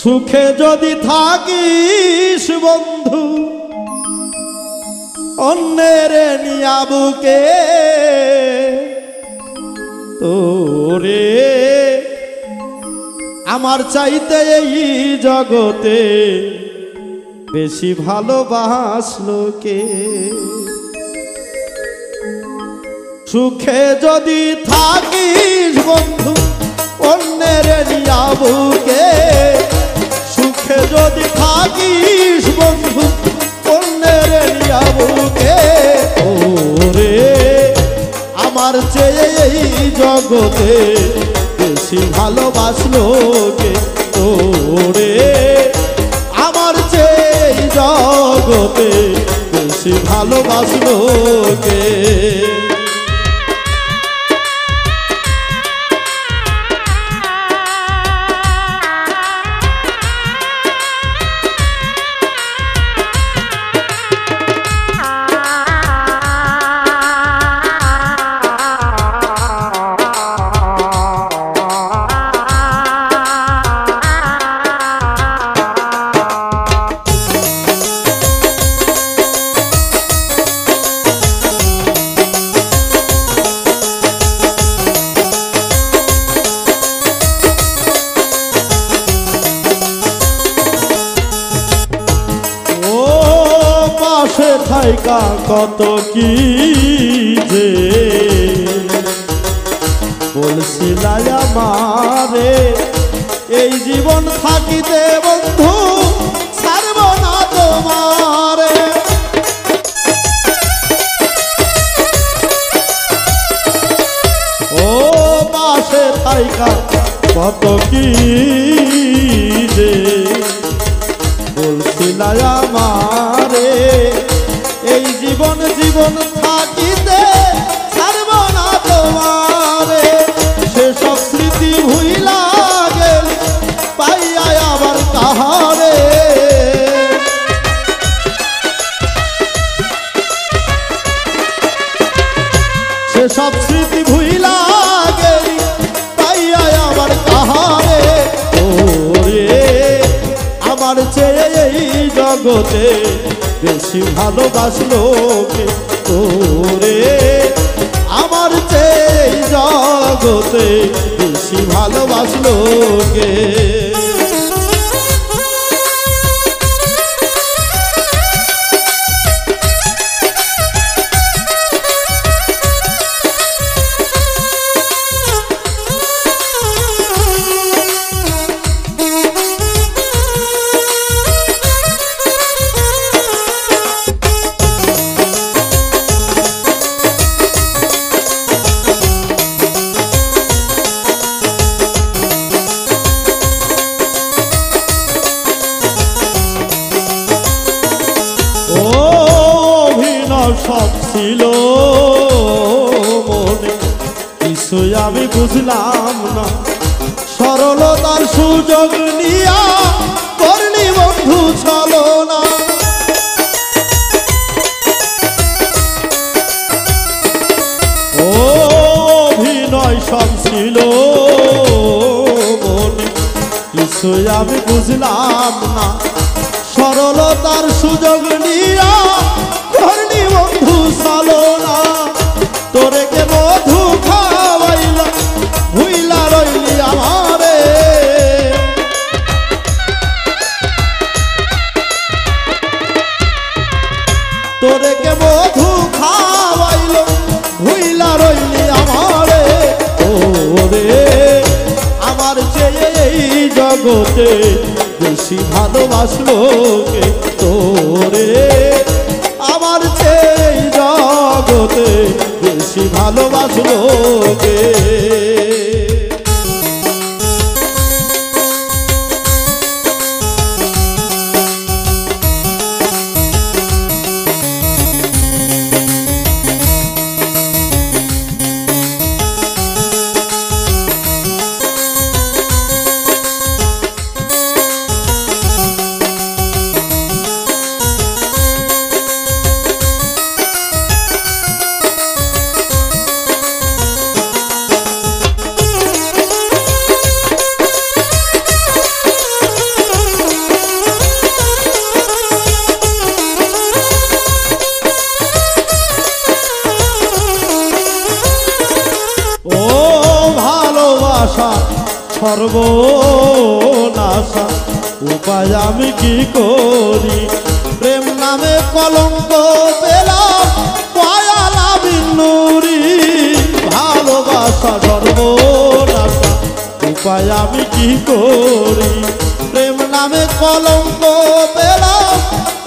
সুখে যদি থাকিস বন্ধু অন্যের নিয়া বুকে তোরে আমার চাইতে এই জগতে বেশি ভালোবাসলো কে। সুখে যদি থাকিস বন্ধু অন্যের নিয়া বুকে, সুখে যদি থাকিস বন্ধু অন্যের নিয়া বুকে ওরে আমার চেয়ে এই জগতে বেশি ভালোবাসলো কে তোরে আমার চেয়ে এই জগতে বেশি ভালোবাসলো কে। থাইকা কত কি যে বলছিলাই আমারে এই জীবন থাকিতে বন্ধু ছাড়ব না তোমারে। ও পাশে থাইকা কত কি যে বলছিলাই আমারে এই জীবন জীবন থাকিতে ছাড়ব না তোমারে। সেসব স্মৃতি ভুইলা গেল পাইয়া আবার কাহারে, সেসব স্মৃতি ভুইলা গেল পাইয়া আবার কাহারে ওরে আমার চেয়ে এই জগতে বেশি ভালোবাসলো কে তোরে আমার চেয়ে জগতে বেশি ভালোবাসলো কে। সব ছিল মনে কিছুই আমি বুঝলাম না, সরলতার সুযোগ নিয়া করলি বন্ধু চলো না। ও অভিনয় সব ছিল মনে কিছুই আমি বুঝলাম না, সরলতার সুযোগ নিয়া করলি বন্ধু চলো না। তোরে কে মধু খাওয়াইলা ভুইলা রইলি আমারে, তোরে কে মধু খাওয়াইল ভুইলা রইলি আমারে ওরে আমার চেয়ে এই জগতে বেশি ভালোবাসলো কে তোরে আমার চেয়ে জগতে বেশি ভালোবাসলো কে। সর্বনাশা উপায় আমি কি করি প্রেম নামে কলঙ্ক পেলাম পয়ালা বিন্নুরি ভালোবাসা সর্বনাশা উপায় আমি কি করি প্রেম নামে কলঙ্ক পেলাম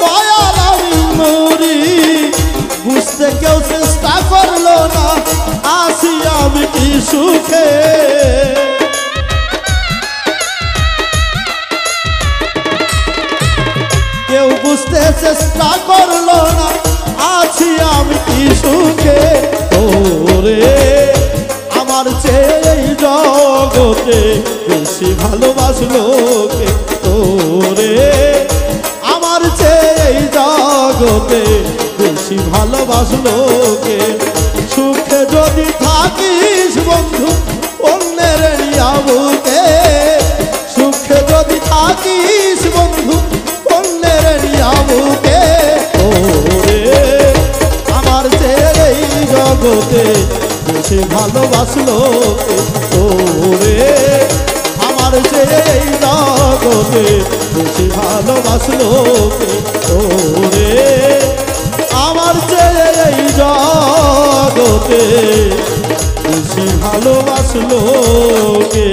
পয়ালা বিন্নুরি বুঝতে কেউ চেষ্টা করলো না আসি আমি কি সুখে কেউ বুঝতে চেষ্টা করলো না আছি আমি কি সুখে তোরে আমার চেয়ে এই জগতে বেশি ভালোবাসলো কে তোরে আমার চেয়ে এই জগতে বেশি ভালোবাসলো কে সুখে যদি থাকিস বন্ধু অন্যের নিয়াবুকে সুখে যদি থাকিস বন্ধু অন্যের নিয়াবুকে ওরে আমার চেয়ে এই জগতে বেশি ভালোবাসলো কে ওরে আমার চেয়ে এই জগতে বেশি ভালোবাসলো কে ওরে আমার চেয়ে এই জগতে বেশি ভালোবাসলো কে